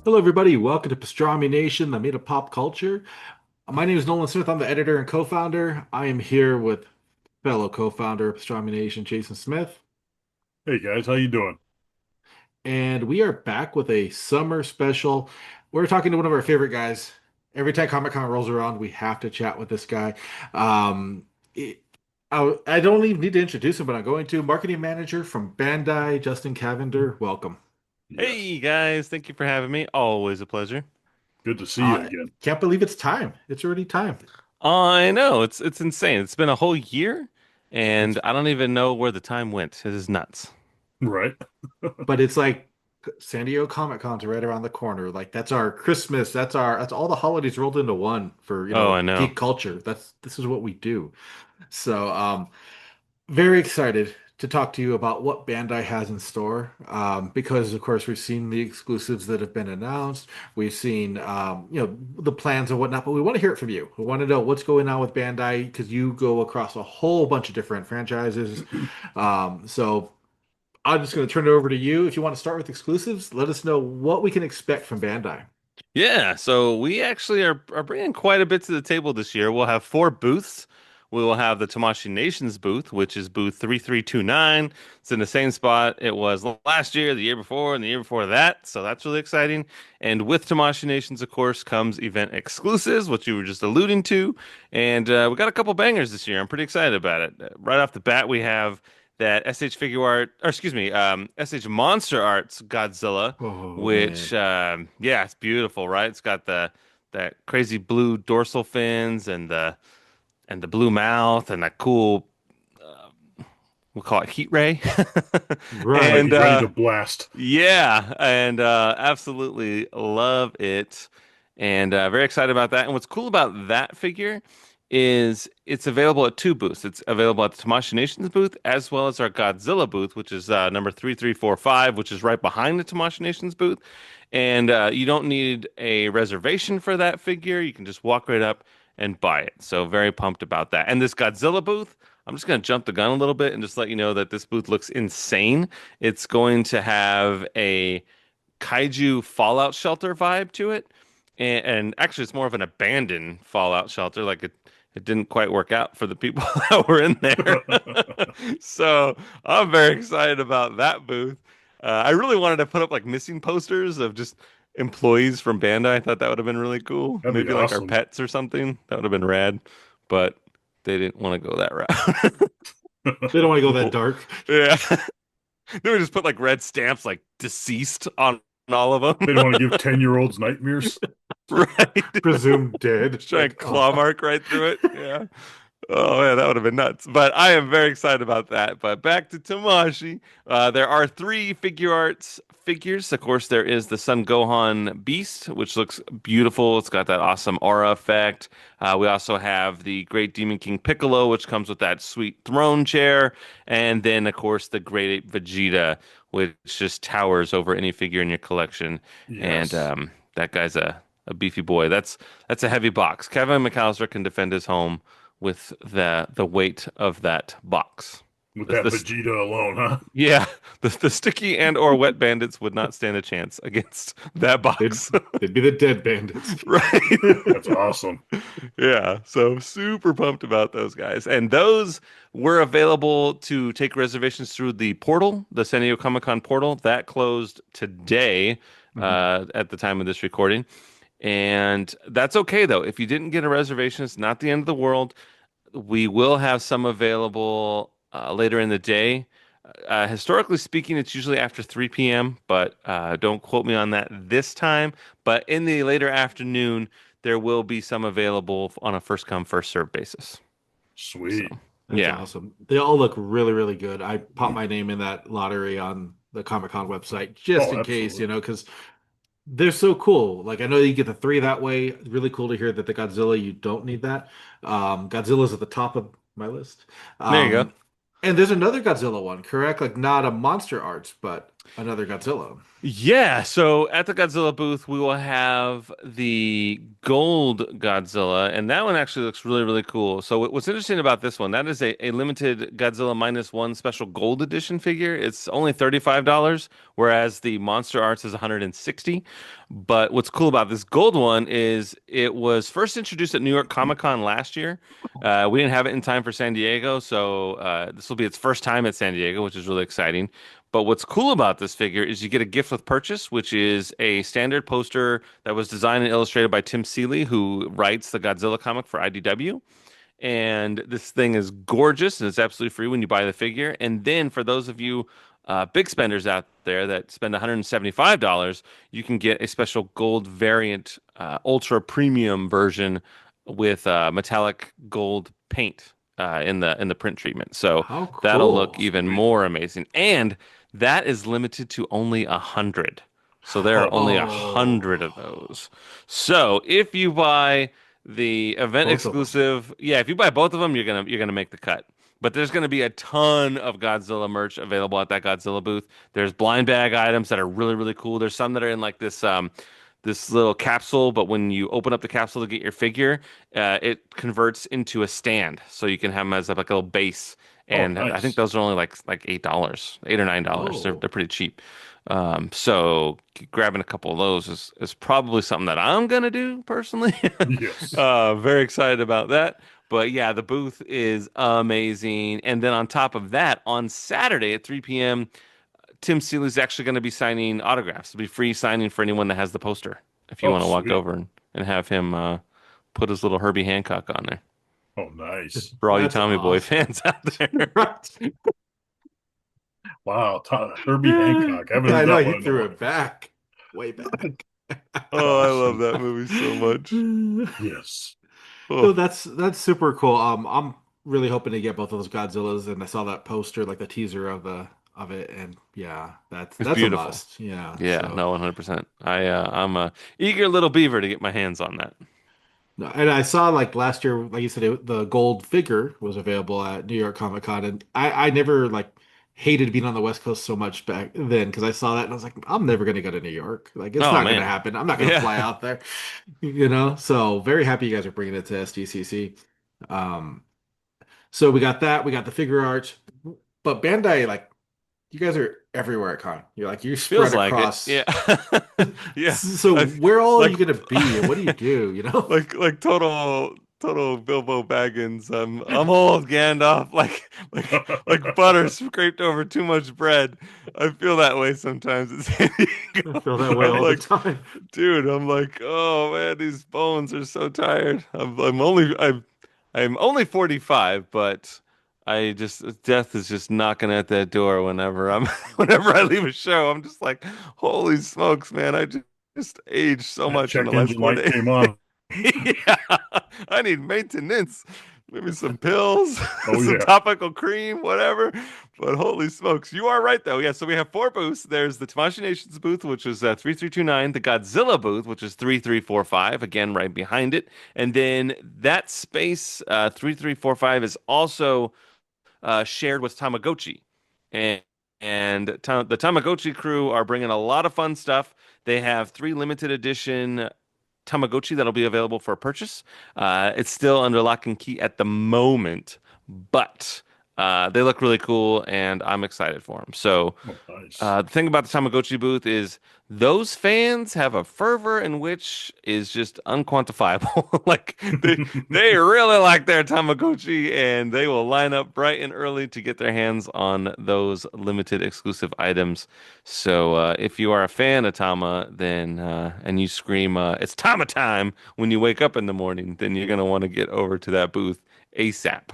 Hello, everybody. Welcome to Pastrami Nation, the meat of pop culture. My name is Nolan Smith. I'm the editor and co-founder. I am here with fellow co-founder of Pastrami Nation, Jason Smith, Hey guys, how you doing? and we are back with a summer special. We're talking to one of our favorite guys. Every time Comic-Con rolls around, we have to chat with this guy. Um, it- I don't even need to introduce him, but I'm going to. Marketing Manager from Bandai, Justin Cavendar. Welcome. Yes. Hey guys, thank you for having me. Always a pleasure. Good to see you Uh, again. can't believe it's time. It's already time. I know it's insane. It's been a whole year, and It's I don't even know where the time went. It is nuts. Right. But it's like San Diego Comic Con's right around the corner. Like that's our Christmas. That's all the holidays rolled into one for, Oh, I know. geek culture. This is what we do. So, very excited to talk to you about what Bandai has in store. Because of course we've seen the exclusives that have been announced. We've seen, the plans and whatnot, but we want to hear it from you. We want to know what's going on with Bandai because you go across a whole bunch of different franchises. So I'm just going to turn it over to you. If you want to start with exclusives, let us know what we can expect from Bandai. Yeah, so we actually are bringing quite a bit to the table this year. We'll have four booths. We will have the Tamashii Nations booth, which is booth 3329. It's in the same spot it was last year, the year before, and the year before that. So that's really exciting. And with Tamashii Nations, of course, comes event exclusives, which you were just alluding to. And we got a couple bangers this year. I'm pretty excited about it. Right off the bat, we have that SH Figure Art, or excuse me, SH Monster Arts Godzilla, Oh which man. yeah, it's beautiful, right? It's got the that crazy blue dorsal fins and the blue mouth and that cool we'll call it heat ray. Like Right. And he's ready to blast. yeah, and absolutely love it. And very excited about that. And what's cool about that figure is it's available at two booths. It's available at the Tamashii Nations booth as well as our Godzilla booth, which is number 3345, which is right behind the Tamashii Nations booth. And you don't need a reservation for that figure. You can just walk right up and buy it. So very pumped about that. And this Godzilla booth, I'm just going to jump the gun a little bit and just let you know that this booth looks insane. It's going to have a kaiju fallout shelter vibe to it. And actually, it's more of an abandoned fallout shelter. Like it didn't quite work out for the people that were in there. So I'm very excited about that booth. I really wanted to put up like missing posters of just employees from Bandai. I thought that would have been really cool. That'd be Maybe like our awesome. pets or something. That would have been rad. But they didn't want to go that route. They don't want to go that dark. Yeah. They would just put like red stamps like deceased on all of They them. don't want to give 10-year-olds nightmares. Right. Presumed dead. Giant Like, claw oh. mark right through it. Yeah. Oh man, that would have been nuts. But I am very excited about that. But back to Tamashi. There are three figure arts figures. Of course, there is the Sun Gohan Beast, which looks beautiful. It's got that awesome aura effect. We also have the Great Demon King Piccolo, which comes with that sweet throne chair. And then, of course, the Great Ape Vegeta, which just towers over any figure in your collection. And Yes. that guy's a beefy boy. That's a heavy box. Kevin McAllister can defend his home with the weight of that box. With The, that the, Vegeta alone, huh? yeah, the sticky and or wet bandits would not stand a chance against that they'd, box. they'd be the dead bandits. Right. That's awesome. Yeah, so super pumped about those guys. And those were available to take reservations through the portal, the San Diego Comic-Con portal. That closed today Mhm. at the time of this recording. And that's okay though. If you didn't get a reservation, it's not the end of the world. We will have some available later in the day. Historically speaking, it's usually after 3 p.m., but don't quote me on that this time. But in the later afternoon, there will be some available on a first come, first served basis. So, Sweet. That's yeah. awesome. They all look really, really good. I popped my name in that lottery on the Comic-Con website just Oh, in case, absolutely. because they're so cool. Like I know you get the three that way. Really cool to hear that the Godzilla you don't need that. Godzilla's at the top of my list. There you go. And there's another Godzilla one, correct? Like not a monster arts, but Another Godzilla. Yeah, so at the Godzilla booth, we will have the gold Godzilla, and that one actually looks really, really cool. So what's interesting about this one, that is a limited Godzilla minus one special gold edition figure. It's only $35, whereas the Monster Arts is 160. But what's cool about this gold one is it was first introduced at New York Comic Con last year. We didn't have it in time for San Diego, so this will be its first time at San Diego, which is really exciting. But what's cool about this figure is you get a gift with purchase, which is a standard poster that was designed and illustrated by Tim Seeley, who writes the Godzilla comic for IDW. And this thing is gorgeous and it's absolutely free when you buy the figure. And then for those of you big spenders out there that spend $175, you can get a special gold variant, ultra premium version with metallic gold paint in the print treatment. So How that'll look cool. even Sweet. more amazing. And that is limited to only 100. So there are Oh, only Oh, 100 of those. So if you buy the event both of them. exclusive, yeah, if you buy both of them, you're gonna make the cut. But there's gonna be a ton of Godzilla merch available at that Godzilla booth. There's blind bag items that are really, really cool. There's some that are in like this little capsule, but when you open up the capsule to get your figure, it converts into a stand, so you can have them as like a little base. oh, And I think nice. those are only like $8, $8 or $9. They're Oh, pretty cheap. So grabbing a couple of those is probably something that I'm gonna do personally. Yes. Very excited about that. But yeah, the booth is amazing. And then on top of that, on Saturday at 3 p.m., Tim Seeley's actually going to be signing autographs. It'll be free signing for anyone that has the poster. If you Oh, want to walk sweet. over and have him put his little Herbie Hancock on there Oh, nice. for all you that's Tommy Boy awesome. fans out there. Right. Wow. Herbie Hancock. I haven't heard I know that he one in a threw while. it back, way back. Oh, I love Awesome. that movie so much. Yes. No, Oh, that's super cool. I'm really hoping to get both of those Godzillas, and I saw that poster, like the teaser of it, and yeah, it's that's a beautiful. must. Yeah. Yeah, So no, 100%. I'm a eager little beaver to get my hands on that. no, and I saw like last year, like you said, the gold figure was available at New York Comic Con, and I never like hated being on the West Coast so much back then because I saw that and I was like, I'm never gonna go to New York. Like it's Oh not gonna man. happen. I'm not gonna Yeah. fly out there, you know. So very happy you guys are bringing it to SDCC. Um, so we got that, we got the figure art, but Bandai, like you guys are everywhere at con. You're spread Feels like it. across. Yeah. Yeah. So I, where all are like you gonna be, and what do you do? You know? like total Bilbo Baggins. I'm old Gandalf, like butter scraped over too much bread. I feel that way sometimes at San I Diego. feel that way I'm all the like, time. dude, I'm like, oh man, these bones are so tired. I'm only 45, but I just death is just knocking at that door whenever I'm whenever I leave a show. I'm just like, holy smokes, man, I just aged so That much in the check last engine four light days. came on. Yeah, I need maintenance. Maybe some pills, Oh, some yeah. topical cream, whatever. But holy smokes, you are right though. Yeah, so we have four booths. There's the Tamashii Nations booth, which is 3329, the Godzilla booth, which is 3345, again right behind it. And then that space 3345 is also shared with Tamagotchi. And the Tamagotchi crew are bringing a lot of fun stuff. They have three limited edition Tamagotchi that'll be available for purchase. It's still under lock and key at the moment, but they look really cool, and I'm excited for them. So Oh, nice. the thing about the Tamagotchi booth is those fans have a fervor in which is just unquantifiable. Like they really like their Tamagotchi, and they will line up bright and early to get their hands on those limited exclusive items. So if you are a fan of Tama, then and you scream "It's Tama time" when you wake up in the morning, then you're gonna want to get over to that booth ASAP.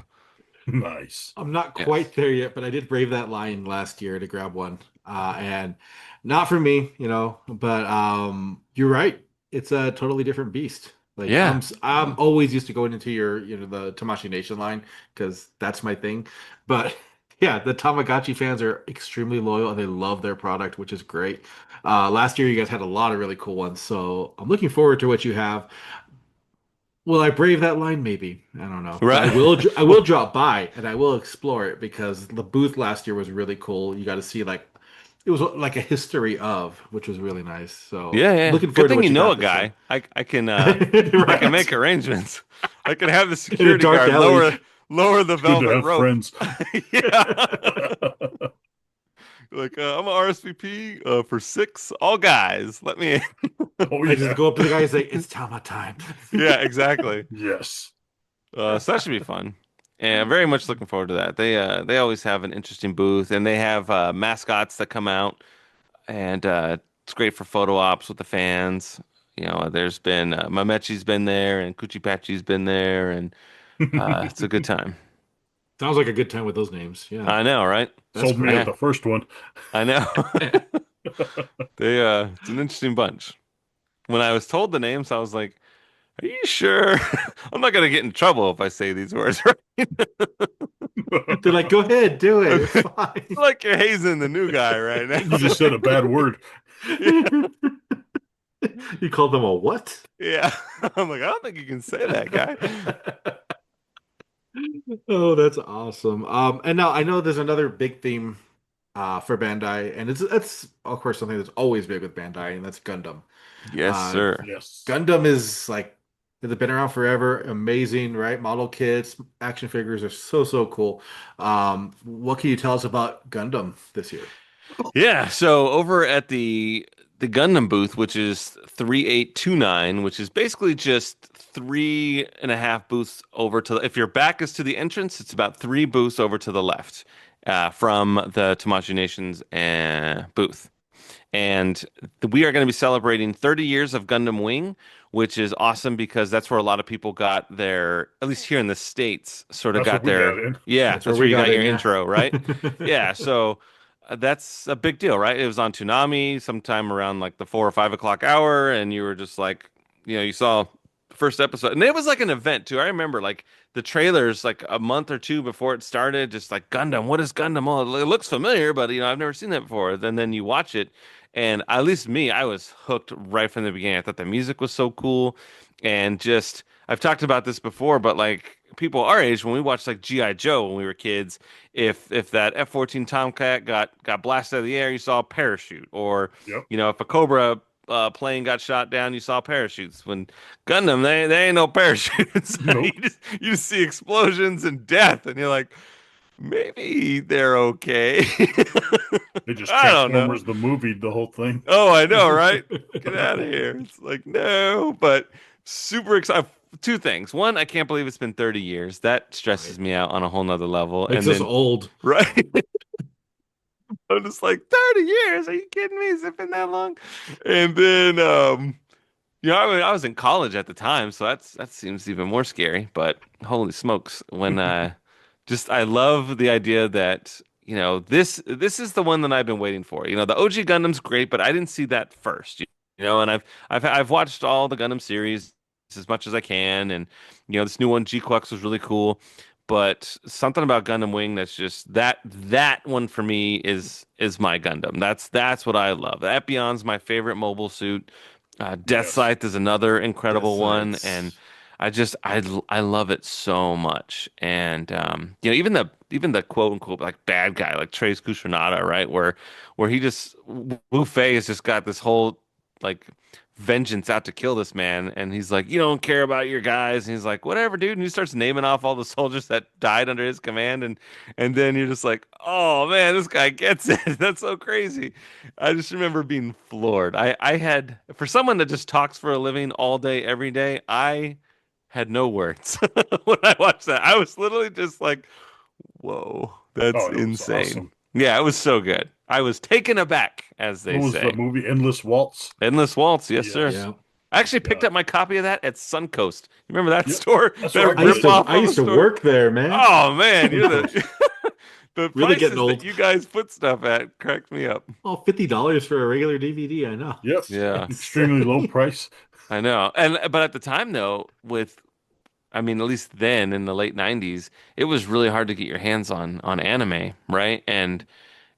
Nice. I'm not Yes. quite there yet, but I did brave that line last year to grab one. And not for me, but you're right. It's a totally different beast. Like Yeah. I'm always used to going into your, the Tamashii Nation line because that's my thing. But yeah, the Tamagotchi fans are extremely loyal and they love their product, which is great. Last year you guys had a lot of really cool ones, so I'm looking forward to what you have. Will I brave that line? Maybe. I don't know. But I Right. will I will drop by and I will explore it because the booth last year was really cool. You got to see like it was like a history of, which was really nice. So Yeah, yeah. looking Good forward to thing what you you know got a this time. guy. I can Right. make arrangements. I can have the In a security dark guard alley. lower the It's good to velvet have rope. friends. Yeah. Like I'm a RSVP for six all guys. Let me in. Oh I just yeah. go up to the guy and say, "It's Tama time." Yeah, exactly. Yes. So that should be fun. And I'm very much looking forward to that. They always have an interesting booth, and they have mascots that come out, and it's great for photo ops with the fans. There's been Mamechi's been there, and Coochie Patchy's been there, and it's a good time. Sounds like a good time with those names. Yeah, I know, right? that's Sold me at Yeah, great. the first one. I know. It's an interesting bunch. When I was told the names, I was like, "Are you sure?" I'm not gonna get in trouble if I say these words, right? They're like, "Go ahead, do it. It's Okay. fine." Like you're hazing the new guy right You now. just said a bad word. Yeah, You called them a what? yeah. I'm like, I don't think you can say that, guy. Oh, that's awesome. And now I know there's another big theme for Bandai, and it's of course something that's always big with Bandai, and that's Gundam. Yes, Uh, sir. Yes. Gundam is like they've been around forever, amazing, right? Model kits, action figures are so cool. What can you tell us about Gundam this year? Yeah, so over at the Gundam booth, which is 3829, which is basically just three and a half booths over to if your back is to the entrance, it's about three booths over to the left from the Tamashii Nations booth. And we are going to be celebrating 30 years of Gundam Wing, which is awesome because that's where a lot of people got their, at least here in the States, sort of That's what got we got their, in. yeah, That's where that's where we you got got in, your yeah. intro, right? Yeah, so that's a big deal, right? It was on Toonami sometime around like the 4 or 5 o'clock hour, and you were just like, you saw the first episode, and it was like an event too. I remember like the trailers like a month or two before it started, just like Gundam. What is Gundam? Oh, it looks familiar, but I've never seen that before. Then you watch it, and at least me, I was hooked right from the beginning. I thought the music was so cool, and just I've talked about this before, but like people our age when we watched like GI Joe when we were kids, if that F-14 Tomcat got blasted out of the air, you saw a parachute, or Yep. if a Cobra plane got shot down, you saw parachutes. When Gundam, they ain't no parachutes. Nope. You just see explosions and death, and you're like, maybe they're okay. They just I don't know. Transformers the movie, the whole thing. Oh, I know, right? Get out of here. It's like, no, but super excited. Two things. One, I can't believe it's been 30 years. That stresses Right. me out on a whole nother level. Makes And us then, old. right? I'm just like, 30 years? Are you kidding me? Has it been that long? And then, I was in college at the time, so that seems even more scary. But holy smokes, when I love the idea that this is the one that I've been waiting for. The OG Gundam's great, but I didn't see that first. And I've watched all the Gundam series as much as I can, and this new one G-Quux was really cool. But something about Gundam Wing that's just that one for me is my Gundam. That's what I love. Epion's my favorite mobile suit. Death Yes. Scythe is another Death incredible one, and sites. I love it so much. And even the quote unquote like bad guy like Trace Kushinaga, right? Where he just Wu Fei has just got this whole like vengeance out to kill this man, and he's like, you don't care about your guys, and he's like, whatever, dude, and he starts naming off all the soldiers that died under his command, and then you're just like, oh man, this guy gets it. That's so crazy. I just remember being floored. I had for someone that just talks for a living all day every day, I had no words when I watched that. I was literally just like, whoa, that's Oh, it was insane. awesome. Yeah, it was so good. I was taken aback, as they What was the say. movie? Endless Waltz. Endless Waltz, yes, sir. Yes. Yeah. I actually picked Yeah. up my copy of that at Suncoast. You remember that Yep. store? That's where I That I got used it. rip to off I of a used to store? work there, man. Oh man, you're Suncoast. the the Really getting prices that old. you guys put stuff at cracked me up. Oh, $50 for a regular DVD, I know. Yep. Yeah, Extremely low price. I know. And but at the time though, I mean, at least then in the late 90s, it was really hard to get your hands on anime, right? And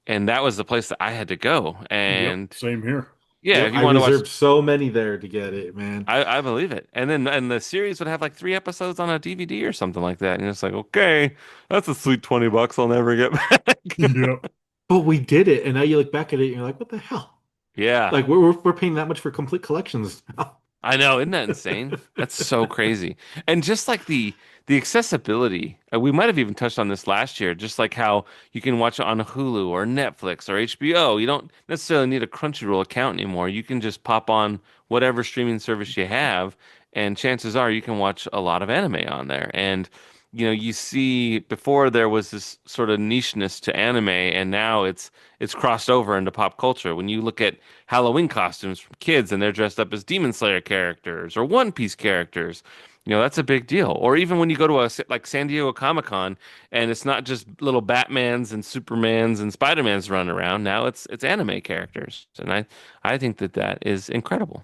that was the place that I had to go. Yep. And Same here. yeah, Yep, if you I want to watch reserved so many there to get it, man. I believe it. And the series would have like three episodes on a DVD or something like that. And it's like, okay, that's a sweet $20 I'll never get back. Yep. but we did it, and now you look back at it and you're like, what the hell? Yeah. Like we're paying that much for complete collections now. I know, isn't that insane? That's so crazy. And just like the accessibility, we might have even touched on this last year, just like how you can watch it on Hulu or Netflix or HBO. You don't necessarily need a Crunchyroll account anymore. You can just pop on whatever streaming service you have, and chances are you can watch a lot of anime on there. And you see before there was this sort of nicheness to anime, and now it's crossed over into pop culture. When you look at Halloween costumes from kids and they're dressed up as Demon Slayer characters or One Piece characters, that's a big deal. Or even when you go to like San Diego Comic-Con and it's not just little Batmans and Supermans and Spider-Mans running around. Now it's anime characters, and I think that is incredible.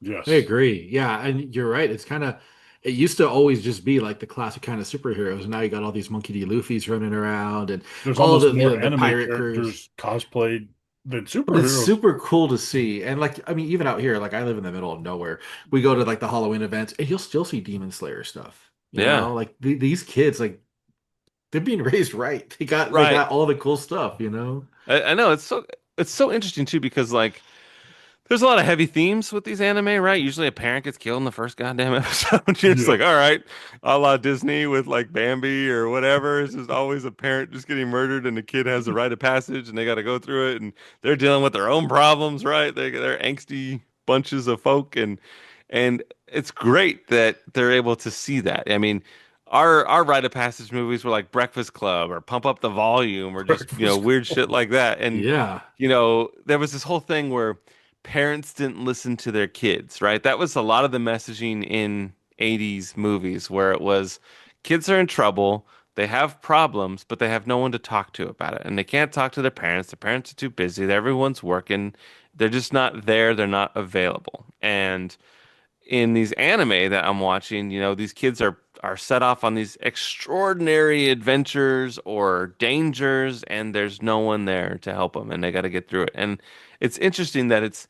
I Yes. agree. Yeah, and you're right. It used to always just be like the classic kind of superheroes. And now you got all these Monkey D. Luffy's running around and There's all almost the more the anime pirate crews. characters cosplayed than It's superheroes. super cool to see. And like, I mean, even out here, like I live in the middle of nowhere. We go to like the Halloween events and you'll still see Demon Slayer stuff. Yeah, Like these kids, like they're being raised right. They right. got all the cool stuff. I know it's so interesting too because like there's a lot of heavy themes with these anime, right? Usually a parent gets killed in the first goddamn episode. You're just Yeah. like, all right, a la Disney with like Bambi or whatever. It's just always a parent just getting murdered and the kid has a rite of passage and they got to go through it and they're dealing with their own problems, right? They're angsty bunches of folk and it's great that they're able to see that. I mean, our rite of passage movies were like Breakfast Club or Pump Up the Volume or just, Breakfast weird Club. shit like that. And Yeah. there was this whole thing where parents didn't listen to their kids, right? That was a lot of the messaging in 80s movies where it was kids are in trouble, they have problems, but they have no one to talk to about it. And they can't talk to their parents. The parents are too busy. Everyone's working. They're just not there. They're not available. And in these anime that I'm watching, these kids are set off on these extraordinary adventures or dangers, and there's no one there to help them, and they got to get through it. And it's interesting that it's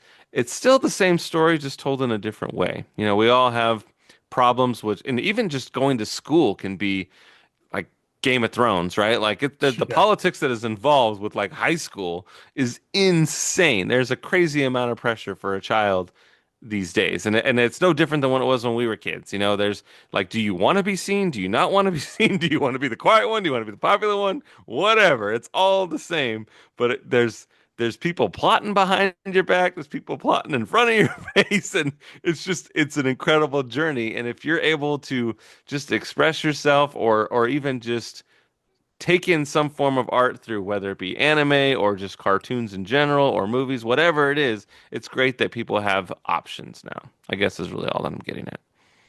still the same story, just told in a different way. We all have problems with, and even just going to school can be like Game of Thrones, right? Like the Yeah. politics that is involved with like high school is insane. There's a crazy amount of pressure for a child these days, and it's no different than what it was when we were kids. There's like, do you want to be seen? Do you not want to be seen? Do you want to be the quiet one? Do you want to be the popular one? Whatever. It's all the same, but there's people plotting behind your back. There's people plotting in front of your face, and it's an incredible journey. And if you're able to just express yourself or even just take in some form of art through whether it be anime or just cartoons in general or movies, whatever it is, it's great that people have options now. I guess is really all that I'm getting at.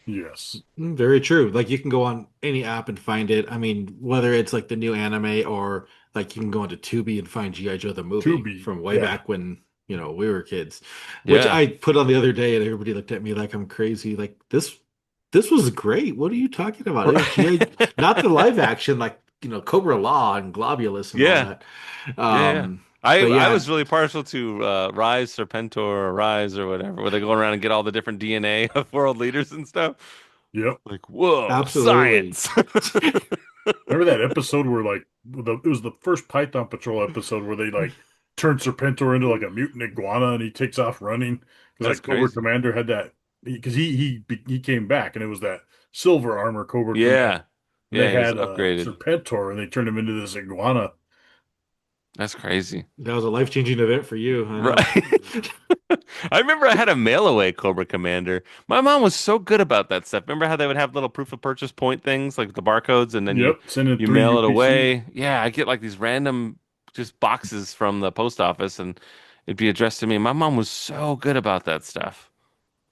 Yes. Very true. Like you can go on any app and find it. I mean, whether it's like the new anime or like you can go into Tubi and find G.I. Joe the movie Tubi. from way Yeah. back when, we were kids, which Yeah. I put on the other day and everybody looked at me like I'm crazy. Like this was great. What are you talking about? It was G.I. Not the live action, like, Cobra Law and Globulus and all Yeah. that. Yeah. Yeah. Um, I but I yeah, was really partial to Rise Serpentor or Rise or whatever, where they go around and get all the different DNA of world leaders and stuff. Yep. Like, whoa, absolutely. science. Remember that episode where like it was the first Python Patrol episode where they like turned Serpentor into like a mutant iguana and he takes off running because That's like Cobra crazy. Commander had that because he came back and it was that silver armor Cobra Commander Yeah. and they Yeah, he was had upgraded. Serpentor and they turned him into this iguana. That's crazy. That was a life-changing event for you. I know. Right. I remember I had a mail away Cobra Commander. My mom was so good about that stuff. Remember how they would have little proof of purchase point things like the barcodes and then you Yep, sending you three mail it UPCs. away. Yeah, I get like these random just boxes from the post office and it'd be addressed to me. My mom was so good about that stuff.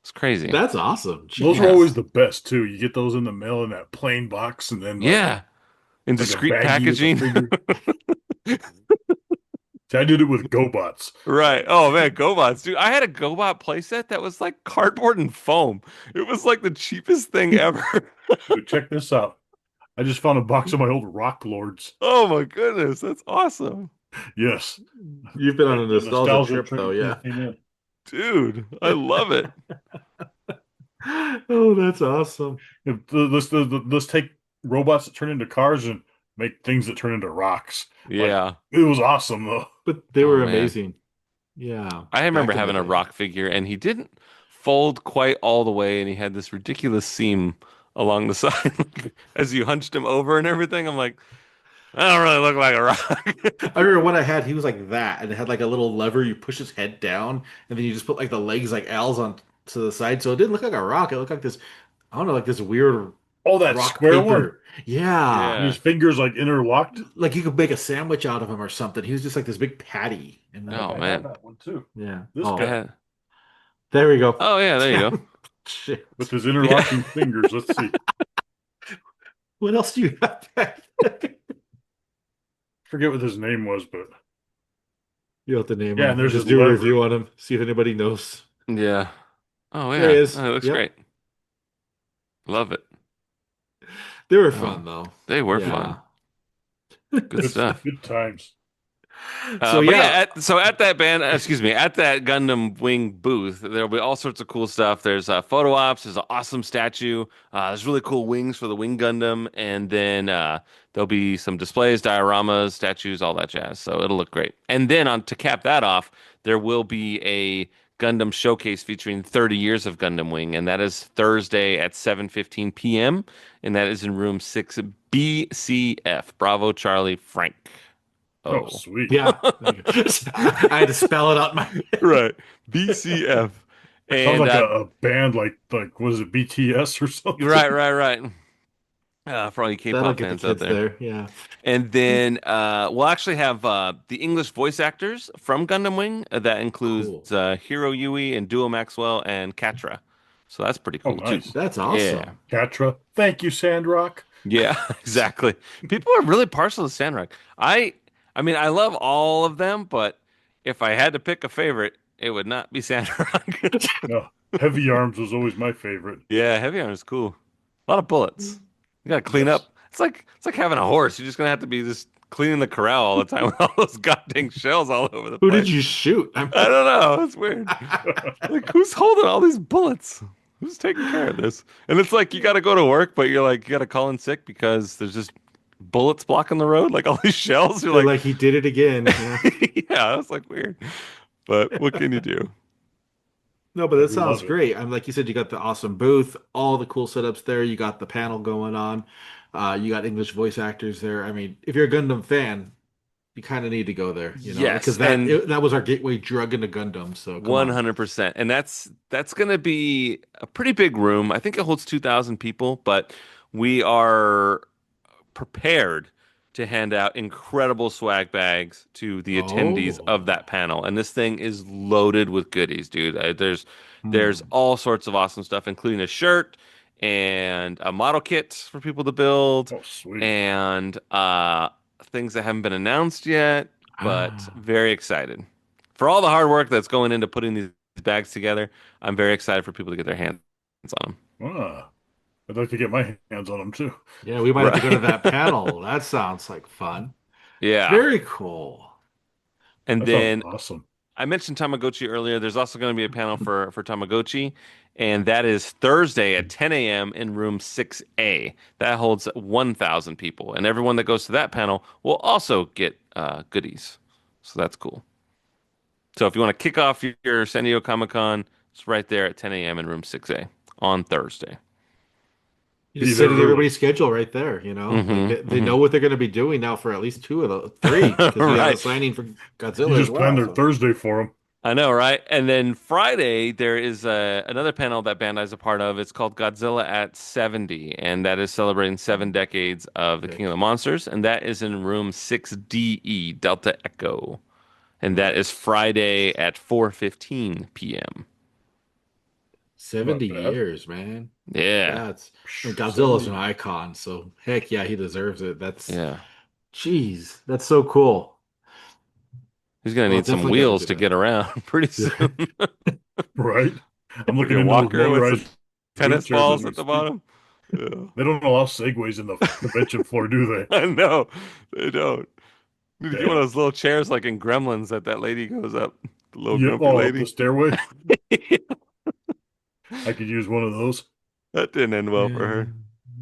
It's crazy. That's awesome. Those are Yeah. always Jeez. the best too. You get those in the mail in that plain box and then Yeah. In like a discreet baggie with a packaging. figure. See, I did it with GoBots. Right. Oh man, GoBots, dude. I had a GoBot playset that was like cardboard and foam. It was like the cheapest thing ever. Dude, check this out. I just found a box of my old Rock Lords. Oh my goodness, that's awesome. Yes. You've been on Like a the nostalgia nostalgia trip though, train yeah. came in. Dude, I love it. Oh, that's awesome. Let's take robots that turn into cars and make things that turn into rocks. Like, Yeah. it was awesome though. But they Oh were man. amazing. Yeah, I remember back in the having a day. rock figure and he didn't fold quite all the way and he had this ridiculous seam along the side as you hunched him over and everything. I'm like, I don't really look like a rock. I remember when I had, he was like that, and it had like a little lever. You push his head down, and then you just put like the legs like L's on to the side. So it didn't look like a rock. It looked like this, I don't know, like this weird Oh, that rock square one. paper. Yeah. And his Yeah. fingers like interlocked. Like you could make a sandwich out of him or something. He was just like this big patty. And I think Oh I have man. that one too. yeah. This I Oh, guy had there we go. Oh yeah, there you go. Shit. with his Yeah. interlocking fingers. Let's see. What else do you have back there? Forget what his name was, but You have to name yeah, him. and And there's just his do a lever. review on him. See if anybody knows. Yeah. Oh There he yeah. is. Oh, it looks Yep. great. Love it. They were Oh, fun though. they were Yeah. fun. Good stuff. Good times. So But yeah, yeah. at that at that Gundam Wing booth, there'll be all sorts of cool stuff. There's photo ops. There's an awesome statue. There's really cool wings for the Wing Gundam, and then there'll be some displays, dioramas, statues, all that jazz. So it'll look great. And then on to cap that off, there will be a Gundam showcase featuring 30 years of Gundam Wing, and that is Thursday at 7:15 p.m. and that is in room 6 BCF. Bravo Charlie Frank. Oh, Oh. sweet. Yeah. I had to spell it out in my head. Right. BCF. Sounds And like a band like was it BTS or something? right. For all you That'll K-pop get the fans out kids there. there. Yeah. And then we'll actually have the English voice actors from Gundam Wing. That includes Cool. Hiro Yui and Duo Maxwell and Katra. So that's pretty Oh, cool too. nice. That's Yeah. awesome. Catra. Thank you, Sandrock. Yeah, exactly. People are really partial to Sandrock. I mean, I love all of them, but if I had to pick a favorite, it would not be Sandrock. No, Heavy Arms was always my favorite. Yeah, heavy armor is cool. A lot of bullets. You gotta clean Yes. up. It's like having a horse. You're just gonna have to be just cleaning the corral all the time with all those goddamn shells all over the Who place. did you shoot? I don't know. It's weird. Like, who's holding all these bullets? Who's taking care of this? And it's like you gotta go to work, but you're like you gotta call in sick because there's just bullets blocking the road, like all these shells. You're They're like, like he did it again. Yeah. yeah, that's like weird. But what can you do? No, but that We sounds love it. great. I'm like you said, you got the awesome booth, all the cool setups there. You got the panel going on. You got English voice actors there. I mean, if you're a Gundam fan, you kind of need to go there, Yes, because and that was our gateway drug into Gundam. So come on. 100%. And that's going to be a pretty big room. I think it holds 2,000 people, but we are prepared to hand out incredible swag bags to the attendees of Oh. that panel. And this thing is loaded with goodies, dude. There's Hmm. all sorts of awesome stuff, including a shirt and a model kit for people to build Oh, sweet. and things that haven't been announced yet, but Ah. very excited. For all the hard work that's going into putting these bags together, I'm very excited for people to get their hands on them. Ah, I'd like to get my hands on them too. Yeah, we might have to go to Right. that panel. That sounds like fun. Yeah. Very cool. And That sounds then awesome. I mentioned Tamagotchi earlier. There's also going to be a panel for Tamagotchi, and that is Thursday at 10 a.m. in room 6A. That holds 1,000 people, and everyone that goes to that panel will also get goodies. So that's cool. So if you want to kick off your San Diego Comic-Con, it's right there at 10 a.m. in room 6A on Thursday. You Be just there set early. everybody's schedule right there, Like they know what they're going to be doing now for at least two of the three, because we have a Right. signing for You Godzilla as just planned well. their So. Thursday for them. I know, right? And then Friday, there is another panel that Bandai's a part of. It's called Godzilla at 70, and that is celebrating 7 decades of the King of the Monsters, and that is in room 6DE, Delta Echo. And that is Friday at 4:15 p.m. 70 Not bad. years, man. Yeah. And Godzilla's an icon, so heck yeah, he deserves it. Yeah. Jeez, that's so cool. He's gonna Well, need some definitely gotta wheels do to that. get around pretty soon. Right? I'm looking Your into those walker with motorized tennis wheelchairs balls as we at the speak. bottom. Yeah. They don't allow segways in the convention floor, do they? I know. They don't. Need to get one of Damn. those little chairs like in Gremlins that lady goes up. The little Yeah, grumpy oh, up the lady. stairway. I could use one of those. That didn't end well for Yeah. her.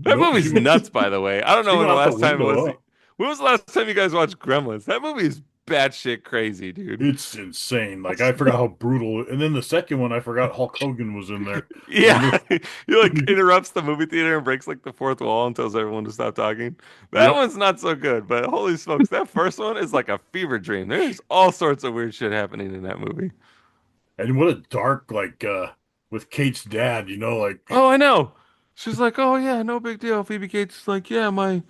That Nope, movie's nuts, by the way. I don't she know when went the out the last time it window. was. Huh? When was the last time you guys watched Gremlins? That movie is batshit crazy, dude. It's insane. Like I forgot how brutal. And then the second one, I forgot Hulk Hogan was in there. When Yeah, they, he like interrupts the movie theater and breaks like the fourth wall and tells everyone to stop talking. That yep. one's not so good, but holy smokes, that first one is like a fever dream. There's all sorts of weird shit happening in that movie. And what a dark like with Kate's dad, like Oh, I know. She's like, "Oh yeah, no big deal." Phoebe Cates is like, "Yeah, my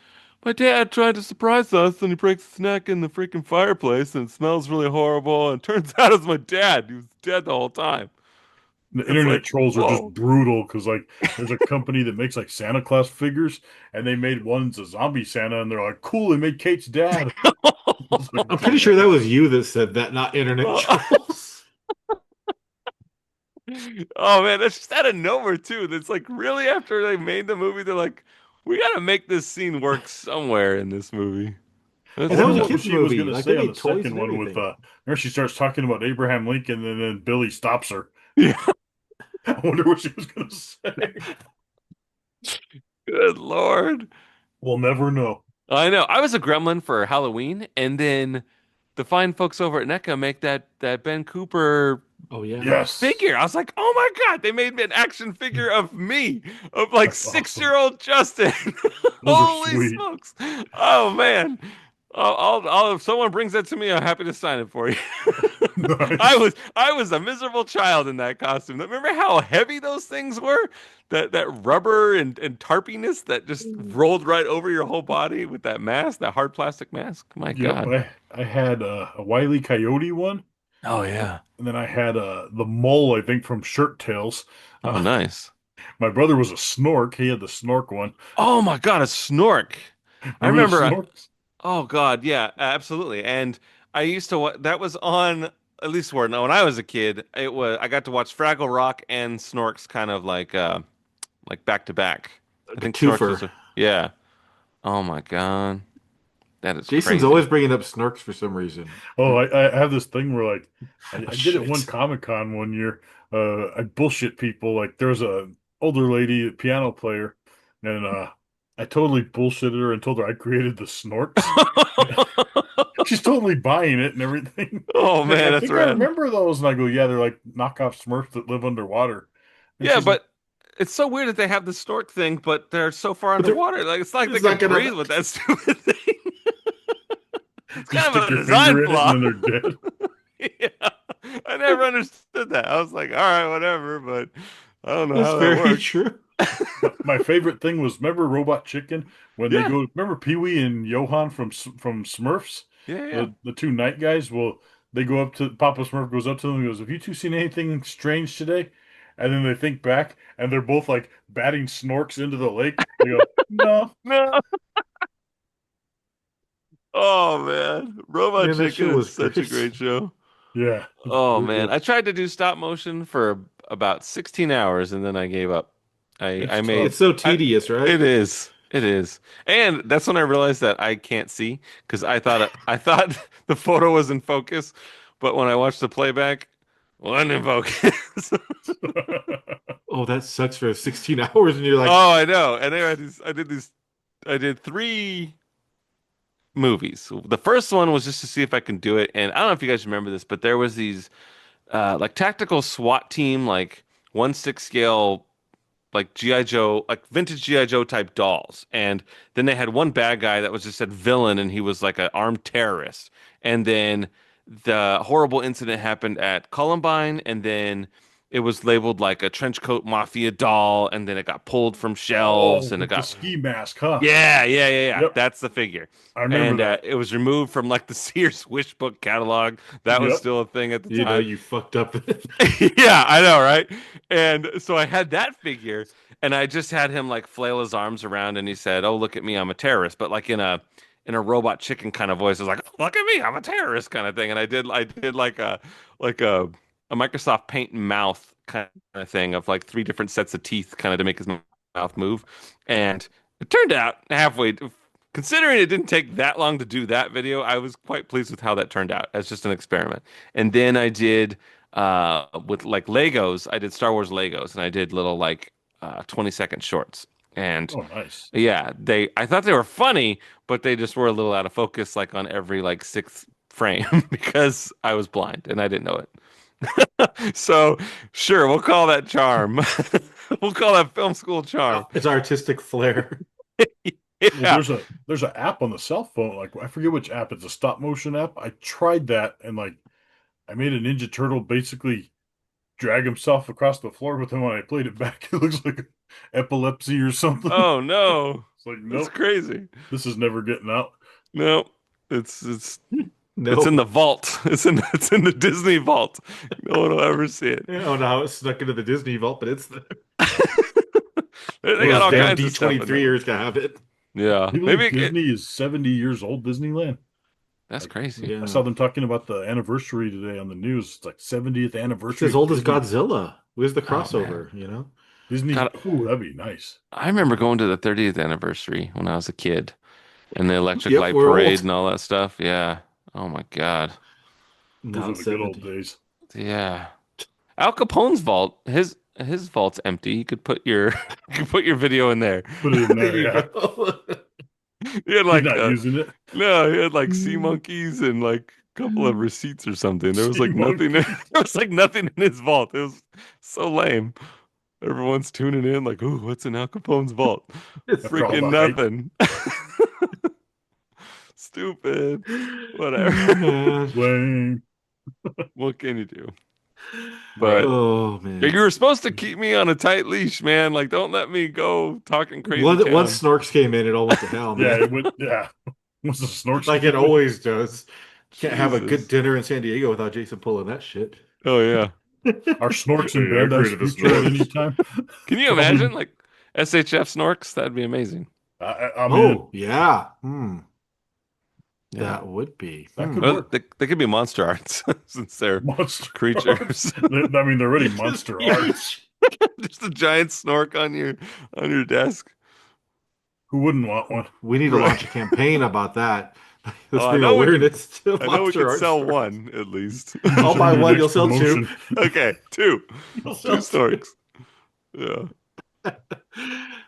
dad tried to surprise us, and he breaks his neck in the freaking fireplace, and it smells really horrible. And it turns out it's my dad. He was dead the whole time." the It's internet like, trolls are just whoa. brutal because like there's a company that makes like Santa Claus figures and they made one's a zombie Santa and they're like, cool, they made Kate's dad. It's like, I'm pretty sure damn. that was you that said that, not internet trolls. Oh man, that's just out of nowhere too. That's like really after they made the movie, they're like, we gotta make this scene work somewhere in this movie. I And That's that wonder was a nuts. what kids she was movie. gonna Like they say on the made toys second and one with everything. there she starts talking about Abraham Lincoln and then Billy stops her. Yeah, I wonder what she was gonna say. good Lord. We'll never know. I know. I was a gremlin for Halloween, and then the fine folks over at NECA make that Ben Cooper Oh yeah. Yes. figure. I was like, oh my God, they made me an action figure of me, of like That's awesome. 6-year-old Justin. Those are Holy sweet. smokes. Oh man. If someone brings that to me, I'm happy to sign it for you. Nice. I was a miserable child in that costume. Remember how heavy those things were? That rubber and tarpiness that just rolled right over your whole body with that mask, that hard plastic mask. My Yep, God. I had a Wile E. Coyote one, Oh and yeah. then I had the mole, I think, from Shirt Tails. Oh Uh, nice. my brother was a Snork. He had the Snork one. Oh my God, a snork. I Remember the remember. Snorks? Oh God, yeah, absolutely. And I used to that was on at least when I was a kid. It was I got to watch Fraggle Rock and Snorks kind of like back to back. I Like a think Snorks twofer. was yeah. Oh my God, that is Jason's crazy. always bringing up Snorks for some reason. Oh, I have this thing where like Oh I did it one shit. Comic Con one year. I bullshit people. Like there's a older lady, a piano player, and I totally bullshitted her and told her I created the Snorks. She's totally buying it and everything. Oh She's like, man, I that's think I rad. remember those. And I go, yeah, they're like knockoff Smurfs that live underwater. And Yeah, she's like, but it's so weird that they have the snork thing, but they're so far But they're underwater. Like it's not like they it's can not breathe gonna with that stupid thing. It's you kind stick of a your finger design in it and flaw. then they're dead. Yeah, I never understood that. I was like, all right, whatever, but I don't know that's how that very works. true. My favorite thing was remember Robot Chicken when they Yeah, go. Remember Pee Wee and Johan from Smurfs, yeah, yeah. the two night guys. Well, they go up to Papa Smurf goes up to them and goes, "Have you two seen anything strange today?" And then they think back and they're both like batting snorks into the lake. They go, "No." No. Oh man, Robot Man, that Chicken show is was such a great. great show. Yeah, it's Oh man, brutal. I tried to do stop motion for about 16 hours and then I gave up. I It's made tough. It's so I tedious, right? it is. It is. And that's when I realized that I can't see because I thought the photo was in focus, but when I watched the playback, wasn't in focus. Oh, that sucks for 16 hours, and you're like, Oh, I know. And anyway, I did three movies. The first one was just to see if I can do it. And I don't know if you guys remember this, but there was these like tactical SWAT team, like 1/6 scale, like GI Joe, like vintage GI Joe type dolls. And then they had one bad guy that was just a villain, and he was like an armed terrorist. And then the horrible incident happened at Columbine, and then it was labeled like a trench coat mafia doll, and then it got pulled from Oh, shelves, and it with the got ski mask, huh? yeah. Yep, That's the figure. I remember And that. it was removed from like the Sears Wish Book catalog. That was Yep. still a thing at the you know, time. you fucked up. Yeah, I know, right? And so I had that figure, and I just had him like flail his arms around, and he said, "Oh, look at me, I'm a terrorist," but like in a robot chicken kind of voice. I was like, "Oh, look at me, I'm a terrorist," kind of thing. And I did like a Microsoft Paint mouth kind of thing of like three different sets of teeth, kind of to make his mouth move. And it turned out halfway. Considering it didn't take that long to do that video, I was quite pleased with how that turned out as just an experiment. And then I did with like Legos, I did Star Wars Legos and I did little like 20-second shorts. And Oh, nice. yeah, I thought they were funny, but they just were a little out of focus, like on every like sixth frame because I was blind and I didn't know it. So sure, we'll call that charm. We'll call that film school charm. It's artistic flair. Well, Yeah. there's an app on the cell phone. Like I forget which app. It's a stop motion app. I tried that and like I made a Ninja Turtle basically drag himself across the floor, but then when I played it back, it looks like epilepsy or something. Oh no. It's like, That's nope, crazy. this is never getting out. No. It's in No. the vault. It's in the Disney vault. No one will ever see it. I don't know how it snuck into the Disney vault, but it's the They got those all damn kinds of stuff in there. D23ers can have it. Yeah. Do you believe Disney is 70 years old, Disneyland? That's Like, crazy. Yeah. I saw them talking about the anniversary today on the news. It's like 70th It's anniversary as of old as Disney. Godzilla. Where's the Oh, man. crossover, you know? Disney. God, Ooh, that'd be nice. I remember going to the 30th anniversary when I was a kid and the Electric Yep, Light we're Parade old. and all that stuff. Yeah. Oh my God. Those Not are the good old 70. days. Yeah. Al Capone's vault, his vault's empty. You could put your you could put your video in there. Put it in There there, you yeah. go. He had He's like not using it. no, he had like sea monkeys and like a couple of receipts or something. There was Sea like nothing. There monkeys. was like nothing in his vault. It was so lame. Everyone's tuning in like, "Ooh, what's in Al Capone's vault?" It's After all Freaking the hype. nothing. Stupid. Oh, Whatever. man. Lame. What can you do? Right. But Oh, you man. were supposed to keep me on a tight leash, man. Like, don't let me go talking crazy Once town. Snorks came in, it all went to hell, Yeah, man. it went. Yeah. Once the snorks Like came it in, always does. Can't have a good Jesus. dinner in San Diego without Jason pulling that shit. Oh yeah. our snorks in Hey, I Bandai's created a future at any Snorks. time. Can you Probably. imagine like SHF Snorks? That'd be amazing. I'm in. Oh, yeah. Hmm. Yeah. That would be. That Hmm. could Well, work. they could be monster arts since they're Monster creatures. arts. I mean, they're already monster arts. Just a giant snork on your desk. Who wouldn't want one? We need to launch a Right. campaign about that. Let's Oh, I bring know we can. awareness to I know we monster could art sell stores. one at least. You I'll just buy need your one, you'll next sell two. promotion. Okay, two. You'll Two sell two. snorks. Yeah.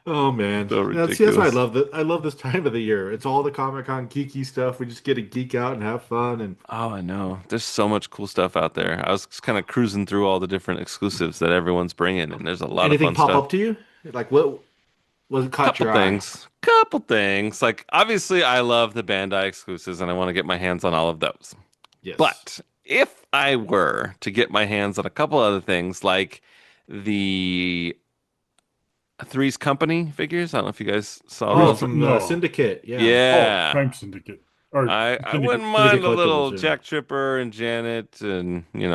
Oh man. So Yeah, see, that's why I ridiculous. love that. I love this time of the year. It's all the Comic Con geeky stuff. We just get to geek out and have fun. And Oh, I know. There's so much cool stuff out there. I was just kind of cruising through all the different exclusives that everyone's bringing, and there's a lot of anything fun pop stuff. up to you? Like what caught Couple your eye? things. Couple things. Like obviously I love the Bandai exclusives and I want to get my hands on all of those. Yes. But if I were to get my hands on a couple other things like the Three's Company figures, I don't know if you guys saw Oh, those. from the No. Syndicate. Yeah. Oh, Yeah. Crime Syndicate. Or I Syndicate. wouldn't Syndicate mind a collectibles. little Yeah. Jack Tripper and Janet and that'd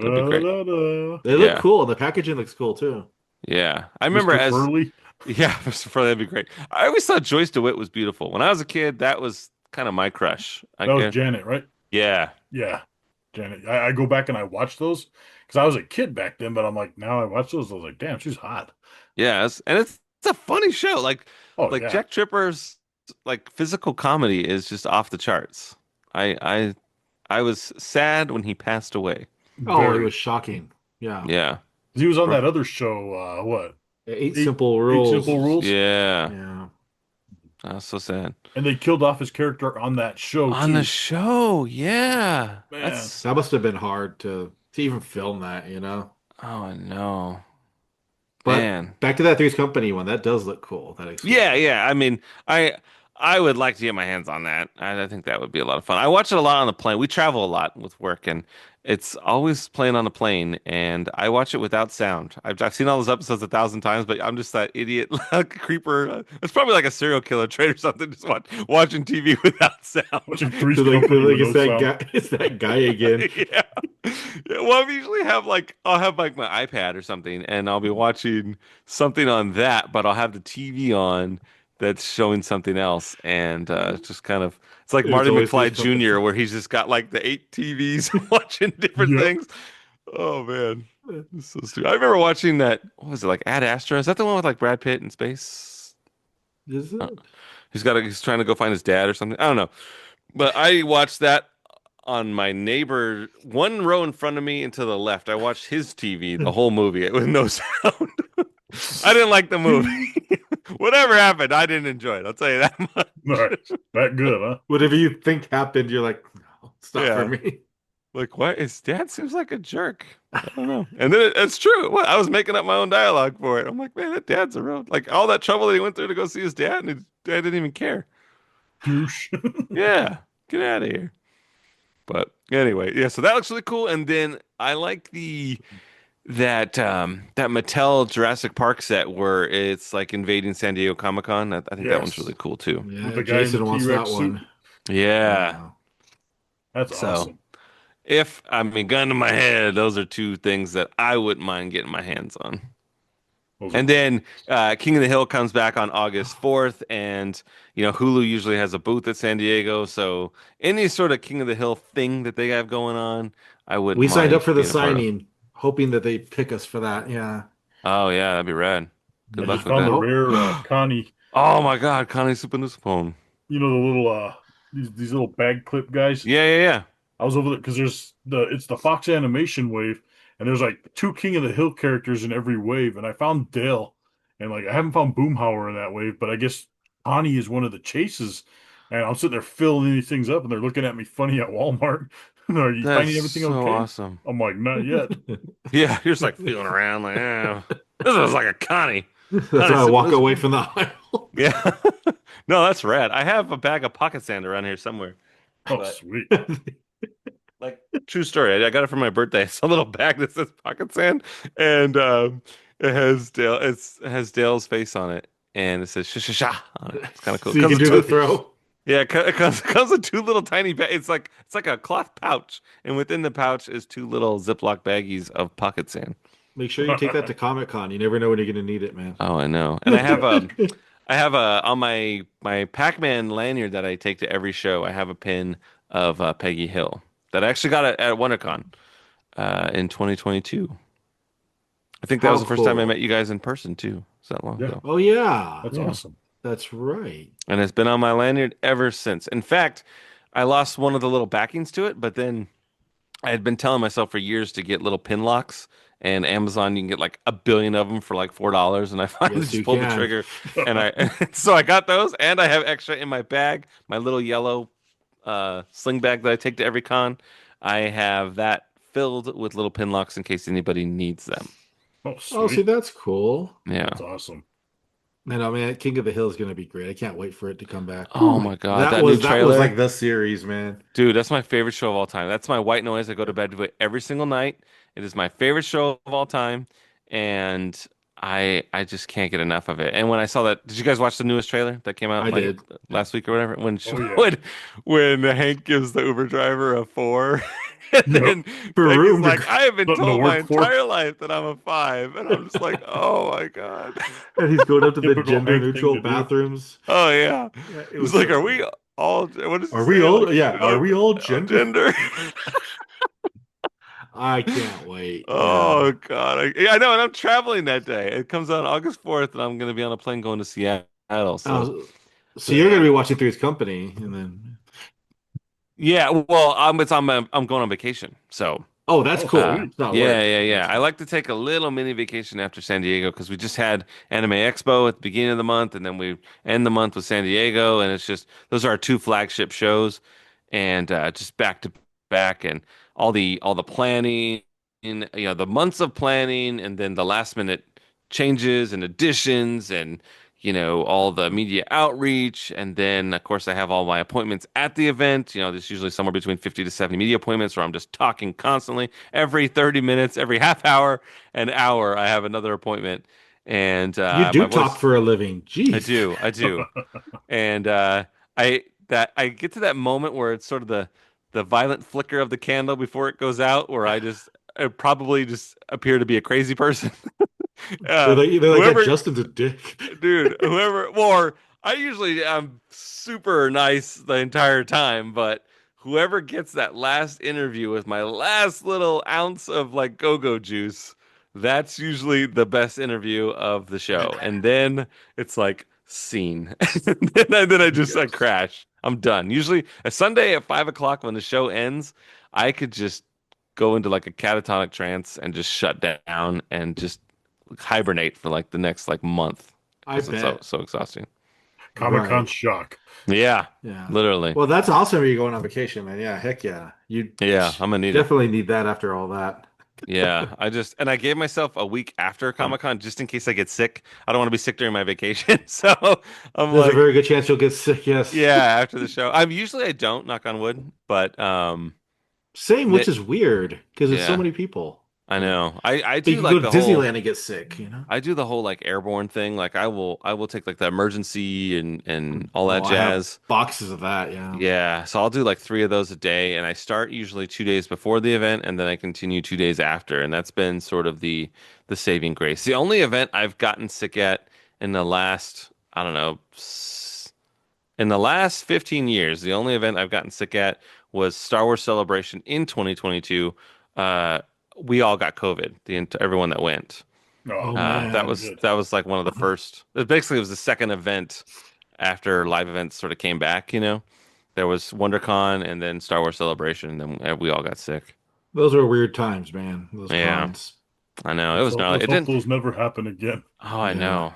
be great. Da-da-da-da-da. They look Yeah. cool. The packaging looks cool too. Yeah. I remember Mr. as Furley. yeah, Mr. Furley, that'd be great. I always thought Joyce DeWitt was beautiful. When I was a kid, that was kind of my crush. I That was guess. Janet, right? Yeah. Yeah. Janet. I go back and I watch those because I was a kid back then, but I'm like, now I watch those. I was like, damn, she's hot. Yes. And it's a funny show. Oh, Like yeah. Jack Tripper's like physical comedy is just off the charts. I was sad when he passed away. Oh, it Very. was shocking. Yeah. Yeah. He was on that other show. What? Eight Eight- simple Eight rules. Simple Rules. Yeah. Yeah. That was so sad. And they killed off his character on that show, On too. the show, yeah. Man. That's That must have been hard to even film that, you know. oh no. But Man. back to that Three's Company one. That does look cool. That exclusive. Yeah, yeah. I mean, I would like to get my hands on that. I think that would be a lot of fun. I watch it a lot on the plane. We travel a lot with work, and it's always playing on the plane. And I watch it without sound. I've seen all those episodes 1,000 times, but I'm just that idiot like, creeper. It's probably like a serial killer trait or something. Just watching TV without sound. Watching Three's So Company with it's no that sound. guy. It's that guy again. Yeah. Yeah. Well, I usually have like I'll have like my iPad or something, and I'll be watching something on that, but I'll have the TV on that's showing something else, and it's just kind of it's like It's Marty always McFly Three's Company. Jr., where he's just got like the 8 TVs watching different Yep. things. Oh man, it's so stupid. I remember watching that. What was it like? Ad Astra? Is that the one with like Brad Pitt in space? Is it? He's trying to go find his dad or something. I don't know. But I watched that on my neighbor, one row in front of me and to the left. I watched his TV the whole movie with no sound. I didn't like the movie. Whatever happened, I didn't enjoy it. I'll tell you that much. All right, that good, huh? Whatever you think happened, you're like, no, it's not for Yeah. me. Like, what? His dad seems like a jerk. I don't know. And then it's true. What? I was making up my own dialogue for it. I'm like, man, that dad's a real, like, all that trouble that he went through to go see his dad, and his dad didn't even care. Douche. Yeah. Get out of here. But anyway, yeah, so that looks really cool. And then I like that Mattel Jurassic Park set where it's like invading San Diego Comic-Con. I think that one's Yes. really cool too. With Yeah, the guy in the Jason wants that T-Rex suit. one. Yeah. Yeah. That's So awesome. if I mean, gun to my head, those are two things that I wouldn't mind getting my hands on. Those And are- then King of the Hill comes back on August 4th, and Hulu usually has a booth at San Diego, so any sort of King of the Hill thing that they have going on, I wouldn't We signed up mind for the being a part of. signing, hoping that they pick us for that. Yeah. Oh yeah, that'd be rad. I Good luck just with found the that. Oh, rare Connie. Oh my God, Connie Supanusapon. You know the little these little bag clip guys. Yeah, yeah, yeah. I was over there because it's the Fox animation wave, and there's like two King of the Hill characters in every wave, and I found Dale, and like I haven't found Boomhauer in that wave, but I guess Connie is one of the chases, and I'm sitting there filling these things up, and they're looking at me funny at Walmart. Are you That's finding everything so okay? awesome. I'm like, not yet. Yeah, you're just like feeling around, like, this was like a Connie. that's Connie why I walk away Supanusapon. from the aisle. Yeah. No, that's rad. I have a bag of pocket sand around here somewhere. Oh, But sweet. like true story. I got it for my birthday. It's a little bag that says pocket sand, and it has Dale's face on it, and it says sha sha sha on it. It's kind of cool. So you can do the throw. Yeah, it comes with two little tiny bags. It's like a cloth pouch, and within the pouch is two little Ziploc baggies of pocket sand. Make sure you take that to Comic Con. You never know when you're going to need it, man. Oh, I know. And I have a on my Pac-Man lanyard that I take to every show. I have a pin of Peggy Hill that I actually got at WonderCon in 2022. I think that How was the first time I cool. met you guys in person too. It's that long Yeah. ago. Oh, yeah. That's Yeah. awesome. That's right. And it's been on my lanyard ever since. In fact, I lost one of the little backings to it, but then I had been telling myself for years to get little pin locks. And Amazon, you can get like a billion of them for like $4. And I finally Yes, just you pulled the can. trigger, and so I got those, and I have extra in my bag, my little yellow sling bag that I take to every con. I have that filled with little pin locks in case anybody needs them. Oh, Oh, see, sweet. that's cool. Yeah. That's awesome. And I mean, King of the Hill is going to be great. I can't wait for it to come back. Oh my God, That that was new that trailer. was like the series, man. Dude, that's my favorite show of all time. That's my white noise. I go to bed with it every single night. It is my favorite show of all time, and I just can't get enough of it. And when I saw that, did you guys watch the newest trailer that came out I like did. last week or whatever? When Oh, yeah. when Hank gives the Uber driver a 4, and Yep. then For Peggy's room to- like, I have been Nothing to told my work for. entire life that I'm a 5, and I'm just like, oh my God. And he's going up to the Typical gender Hank thing neutral to do. bathrooms. Oh yeah. Yeah, it It was was like, so are we all? What does he Are we say? all? Like, Yeah, are we all gender? gender? I can't wait. Oh Yeah. God, I know, and I'm traveling that day. It comes out August 4th, and I'm going to be on a plane going to Seattle. So So you're going to be watching Three's Company, and then yeah, well, I'm going on vacation. So oh, that's cool. sweet. It's not yeah, work. yeah, yeah. I like to take a little mini vacation after San Diego because we just had Anime Expo at the beginning of the month, and then we end the month with San Diego, and it's just those are our two flagship shows, and just back to back, and all the planning, the months of planning, and then the last minute changes and additions, and all the media outreach, and then of course I have all my appointments at the event. There's usually somewhere between 50 to 70 media appointments where I'm just talking constantly. Every 30 minutes, every half hour, an hour, I have another appointment. And You do my talk voice, for a living. Jeez. I do. And I get to that moment where it's sort of the violent flicker of the candle before it goes out, where I probably just appear to be a crazy person. They're like Whoever, that Justin's a dick. dude, whoever, or I usually am super nice the entire time, but whoever gets that last interview with my last little ounce of like go-go juice, that's usually the best interview of the show. And then it's like scene. And then I crash. I'm done. Usually a Sunday at 5 o'clock when the show ends, I could just go into like a catatonic trance and just shut down and just hibernate for like the next like month. I because it's so bet. so exhausting. Comic-Con Right. shock. Yeah, Yeah. literally. Well, that's awesome when you're going on vacation, man. Yeah, heck yeah. You Yeah, I'm gonna need it. definitely need that after all that. Yeah, I gave myself a week after Comic-Con just in case I get sick. I don't want to be sick during my vacation. So I'm There's a like, very good chance you'll get sick, yes. yeah, after the show. I'm usually I don't, knock on wood, but Same, which that is weird because it's so yeah, many people. I Like, know. I but you do can go like to the whole Disneyland and get sick. I do the whole like airborne thing. Like I will take like the emergency and all that Oh, I have jazz. boxes of that, yeah. Yeah, so I'll do like three of those a day, and I start usually 2 days before the event, and then I continue 2 days after, and that's been sort of the saving grace. The only event I've gotten sick at in the last, I don't know, in the last 15 years, the only event I've gotten sick at was Star Wars Celebration in 2022. Uh, we all got COVID, everyone that went. Oh, Oh That not man. was good. that was like one of the first. Basically, it was the second event after live events sort of came back. There was WonderCon and then Star Wars Celebration, and then we all got sick. Those were weird times, man. Those Yeah, cons. I know it was gnarly. Let's It hope didn't. those never happen again. Oh, I Yeah. know.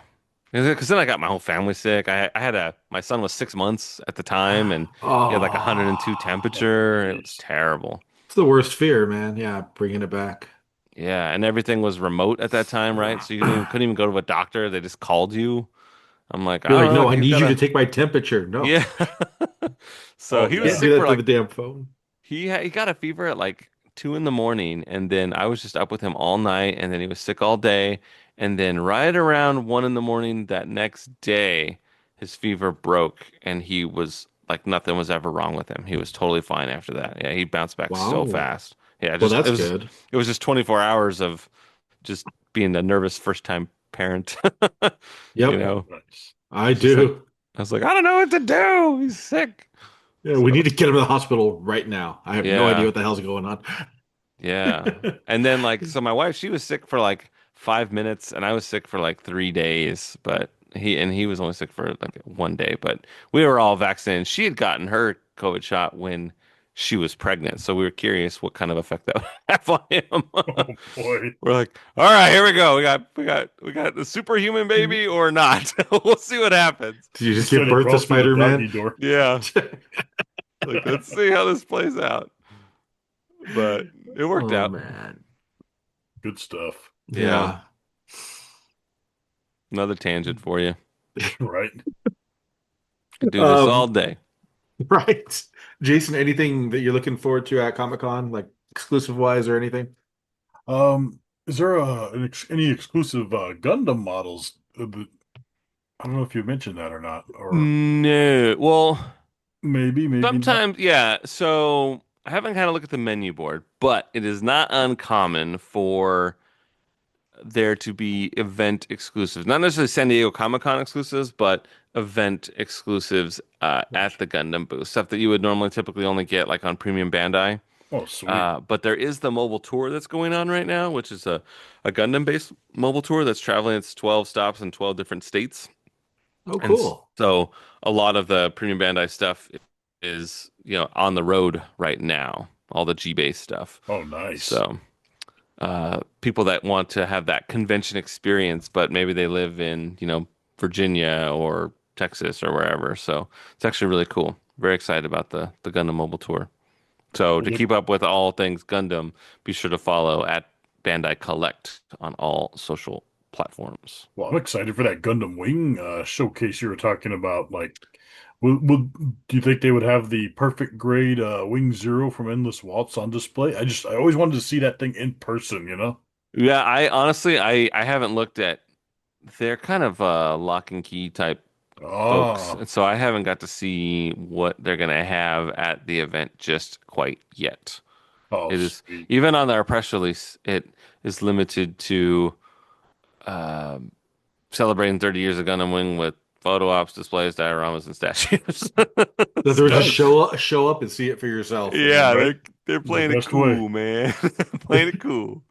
Because then I got my whole family sick. I had my son was 6 months at the time, and he had like 102 Oh, Oh, temperature. It was jeez. terrible. it's the worst fear, man. Yeah, bringing it back. Yeah, and everything was remote at that time, right? So you couldn't even go to a doctor. They just called you. I'm like, I You're don't like, know. no, I He's need got you to a take my temperature. No, yeah. So Oh, he was can't yeah. sick do for that through like the damn phone. he got a fever at like 2 in the morning, and then I was just up with him all night, and then he was sick all day, and then right around 1 in the morning that next day, his fever broke, and he was like nothing was ever wrong with him. He was totally fine after that. Yeah, he bounced back so Wow. fast. Yeah, Well, just that's good. it was just 24 hours of just being a nervous first time parent. You Yep, know, Nice. I it's just like do. I was like, I don't know what to do. He's sick. Yeah, we So need to get him to the hospital right now. I have no idea yeah. what the hell's going on. Yeah. And then like so my wife, she was sick for like 5 minutes and I was sick for like 3 days, but he was only sick for like one day, but we were all vaccinated. She had gotten her COVID shot when she was pregnant, so we were curious what kind of effect that would have on him. Oh boy. We're like, all right, here we go. We got the superhuman Did baby or not. We'll see what happens. you just give Send it birth to crawl through the doggy Spider-Man? door. Yeah. Like let's see how this plays out. But it worked Oh out. man. Good stuff. Yeah. Yeah. Another tangent for you. Right. Could do this all Um, day. right. Jason, anything that you're looking forward to at Comic-Con, like exclusive wise or anything? Is there any exclusive Gundam models? I don't know if you mentioned that or not, or No. Well, maybe not. sometimes, yeah. So I haven't kind of looked at the menu board, but it is not uncommon for there to be event exclusives. Not necessarily San Diego Comic-Con exclusives, but event exclusives at the Gundam booth. Stuff that you would normally typically only get like on Premium Bandai. Oh, sweet. But there is the mobile tour that's going on right now, which is a Gundam-based mobile tour that's traveling. It's 12 stops in 12 different states. Oh, And cool. so a lot of the Premium Bandai stuff is, on the road right now, all the G-based stuff. Oh, nice. So people that want to have that convention experience, but maybe they live in, Virginia or Texas or wherever. So it's actually really cool. Very excited about the Gundam mobile tour. So to Well, keep up with all things Gundam, be sure to follow at Bandai Collect on all social platforms. I'm excited for that Gundam Wing showcase you were talking about. Like, would do you think they would have the perfect grade Wing Zero from Endless Waltz on display? I always wanted to see that thing in person, you know? Yeah, I honestly I haven't looked at they're kind of lock and key type folks, Ah, and so I haven't got to see what they're gonna have at the event just quite yet. oh, It is sweet. even on our press release, it is limited to um, celebrating 30 years of Gundam Wing with photo ops, displays, dioramas, and statues. That there was just Nice. show up and see it for yourself. Yeah, Right? they're The playing it best way. cool, man. Playing it cool.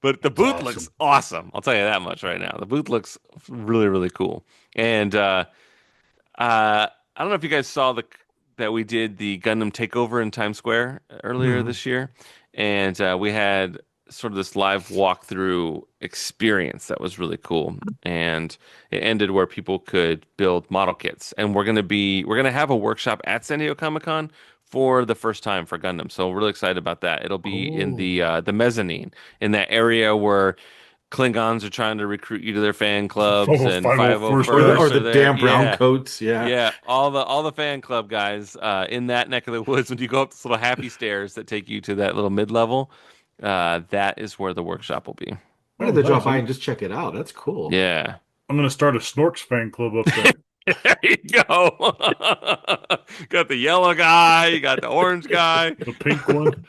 But the That's booth looks awesome. awesome. I'll tell you that much right now. The booth looks really, really cool. And I don't know if you guys saw that we did the Gundam takeover in Times Square earlier Mhm. this year, and we had sort of this live walkthrough experience that was really cool. And it ended where people could build model kits. And we're gonna have a workshop at San Diego Comic-Con for the first time for Gundam. So we're really excited about that. It'll be in Oh, the mezzanine, in that area where Klingons are trying to recruit you to their fan clubs Oh, and 501st or 501st the are there. damn brown Yeah. coats. Yeah. Yeah, all the fan club guys in that neck of the woods. When you go up this little happy stairs that take you to that little mid level, that is where the workshop will be. I Oh, need to drop nice. by and just check it out. That's cool. Yeah, I'm gonna start a Snorks fan club up there. there you go. Got the yellow guy, you got the orange guy. The pink one.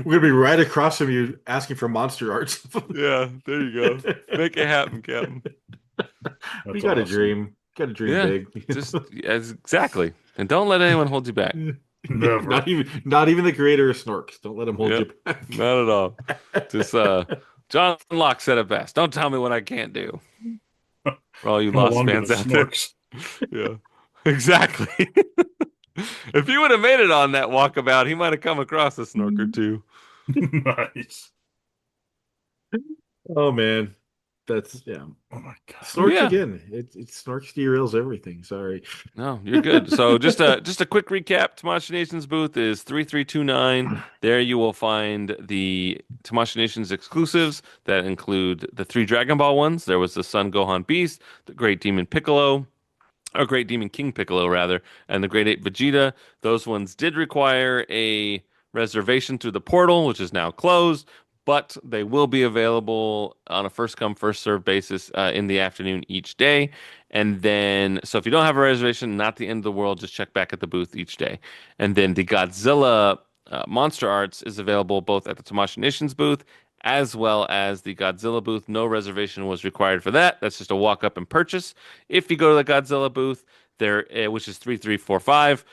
We're gonna be right across from you asking for monster arts. Yeah, there you go. Make it happen, Captain. We That's got a awesome. dream. Got to dream Yeah, big. just yes, exactly. And don't let anyone hold you back. Never. Not even the creator of Snorks. Don't let him hold Yep, you back. not at all. Just John Locke said it best. Don't tell me what I can't do. For all you Come Lost along to fans the out there. Snorks. Yeah, exactly. If he would have made it on that walkabout, he might have come across a snorker too. Nice. Oh man, that's yeah. Oh my god. Snorks Yeah. again. It Snorks derails everything. Sorry. No, you're good. So just a quick recap. Tamashii Nations booth is 3329. There you will find the Tamashii Nations exclusives that include the three Dragon Ball ones. There was the Sun Gohan Beast, the Great Demon Piccolo, or Great Demon King Piccolo rather, and the Great Ape Vegeta. Those ones did require a reservation through the portal, which is now closed, but they will be available on a first come first served basis in the afternoon each day. And then, so if you don't have a reservation, not the end of the world. Just check back at the booth each day. And then the Godzilla Monster Arts is available both at the Tamashii Nations booth as well as the Godzilla booth. No reservation was required for that. That's just a walk up and purchase. If you go to the Godzilla booth, there, which is 3345,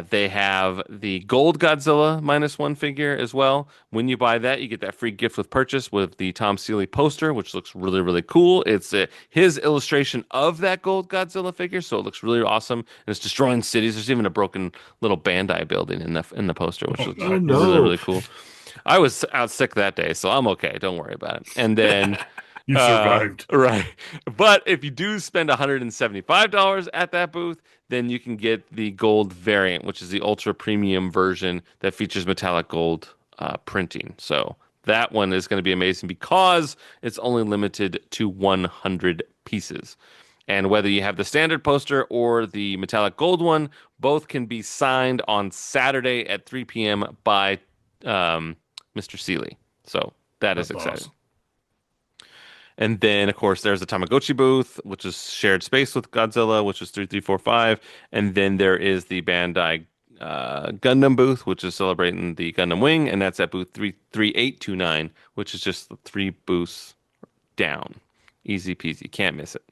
they have the gold Godzilla -1 figure as well. When you buy that, you get that free gift with purchase with the Tom Seeley poster, which looks really, really cool. It's his illustration of that gold Godzilla figure, so it looks really awesome. And it's destroying cities. There's even a broken little Bandai building in the poster, which Oh, looks Oh nice. really, no. really cool. I was out sick that day, so I'm okay. Don't worry about it. And then, You survived. right. But if you do spend $175 at that booth, then you can get the gold variant, which is the ultra premium version that features metallic gold printing. So that one is going to be amazing because it's only limited to 100 pieces. And whether you have the standard poster or the metallic gold one, both can be signed on Saturday at 3 p.m. by Mr. Seeley. So that is That's exciting. awesome. And then, of course, there's the Tamagotchi booth, which is shared space with Godzilla, which is 3345. And then there is the Bandai Gundam booth, which is celebrating the Gundam Wing, and that's at booth 33829, which is just the three booths down. Easy peasy. Can't miss it.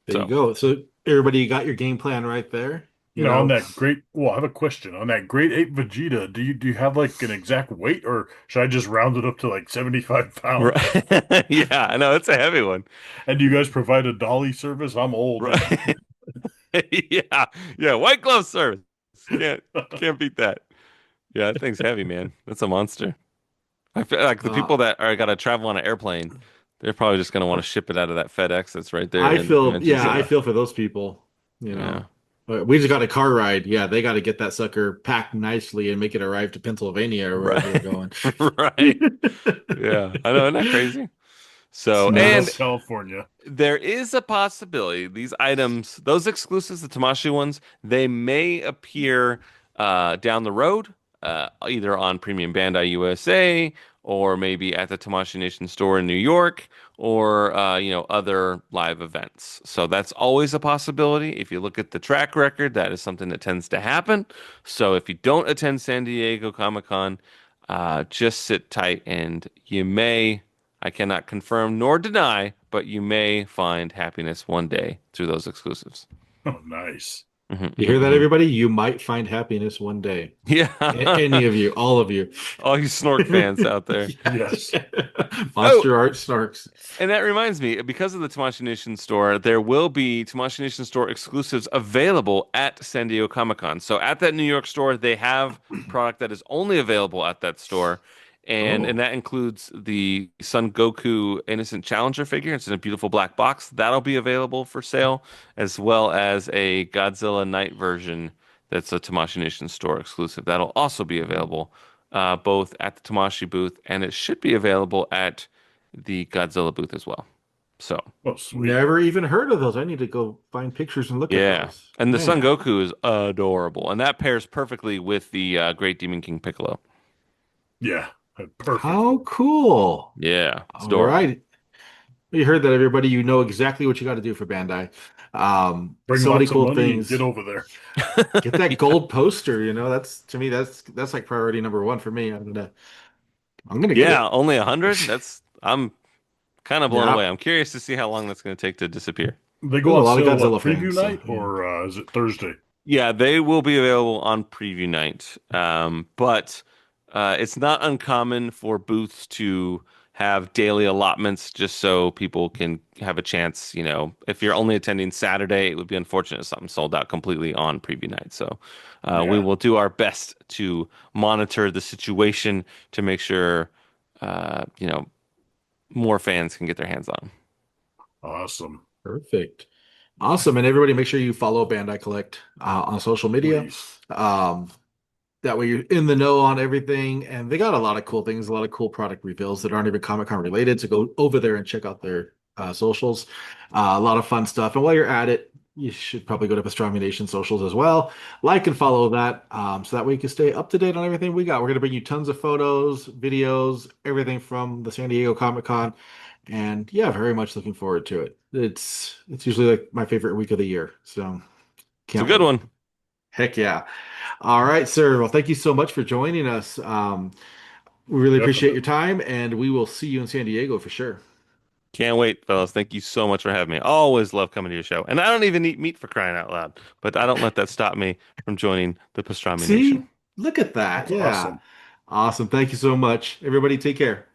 There So. you go. So everybody got your game plan right there. You Now, on know, that great, well, I have a question. On that Great Ape Vegeta, do you have like an exact weight, or should I just round it up to like 75 pounds? Right. Yeah, I know it's a heavy one. And do you guys provide a dolly service? I'm old. Right. Yeah. Yeah. White glove service. Can't beat that. Yeah, that thing's heavy, man. That's a monster. I feel like the people that are gotta travel on an airplane, they're probably just gonna want to ship it out of that FedEx that's right there I in feel, Memphis. I feel for those people. You Yeah. know, but we just got a car ride. Yeah, they got to get that sucker packed nicely and make it arrive to Pennsylvania or wherever Right. they're going. Right. Yeah. I know, isn't that crazy? So, No, and that's California. there is a possibility these items, those exclusives, the Tamashii ones, they may appear down the road, either on Premium Bandai USA or maybe at the Tamashii Nation store in New York or other live events. So that's always a possibility. If you look at the track record, that is something that tends to happen. So if you don't attend San Diego Comic-Con, just sit tight and you may. I cannot confirm nor deny, but you may find happiness one day through those exclusives. Oh, nice. You hear that, everybody? You might find happiness one day. Yeah. Any of you, all of you. All you Snork fans out there. Yes. Monster Art Snorks. And that reminds me, because of the Tamashii Nation store, there will be Tamashii Nation store exclusives available at San Diego Comic-Con. So at that New York store, they have product that is only available at that store. and Oh, that includes the Son Goku Innocent Challenger figure. It's in a beautiful black box. That'll be available for sale, as well as a Godzilla Knight version that's a Tamashii Nation store exclusive. That'll also be available both at the Tamashii booth, and it should be available at the Godzilla booth as well. So, oh, sweet. Never even heard of those. I need to go find pictures and look at yeah. those. And the Son Man, Goku is adorable, and that pairs perfectly with the Great Demon King Piccolo. Yeah, how perfectly. cool. Yeah, it's All adorable. right. You heard that, everybody. You know exactly what you got to do for Bandai. Bring So many lots of cool money and things. get over there. Get that Yeah. gold poster, that's to me, that's like priority number one for me. I'm gonna get Yeah, it. only 100? I'm kind of blown away. Yeah. I'm curious to see how long that's going to take to disappear. They There's go a on lot of sale, what, Godzilla preview fans, so night yeah. or is it Thursday? Yeah, they will be available on preview night. But it's not uncommon for booths to have daily allotments just so people can have a chance. If you're only attending Saturday, it would be unfortunate if something sold out completely on preview night. So we Yeah, will do our best to monitor the situation to make sure, uh, you know, more fans can get their hands on. awesome. Perfect. Awesome. And everybody make sure you follow Bandai Collect on social media. Please. Um, that way you're in the know on everything. And they got a lot of cool things, a lot of cool product reveals that aren't even Comic-Con related. So go over there and check out their socials. A lot of fun stuff. And while you're at it, you should probably go to Pastrami Nation socials as well. Like and follow that, so that way you can stay up to date on everything we got. We're going to bring you tons of photos, videos, everything from the San Diego Comic-Con. And yeah, very much looking forward to it. It's usually like my favorite week of the year. So It's a can't good wait. one. Heck yeah. All right, sir. Well, thank you so much for joining us. We really appreciate your Definitely. time, and we will see you in San Diego for sure. Can't wait, fellas. Thank you so much for having me. Always love coming to your show. And I don't even eat meat for crying out loud, but I don't let that stop me from joining the Pastrami Nation. See, look at that. That's Yeah. awesome. Awesome. Thank you so much. Everybody, take care.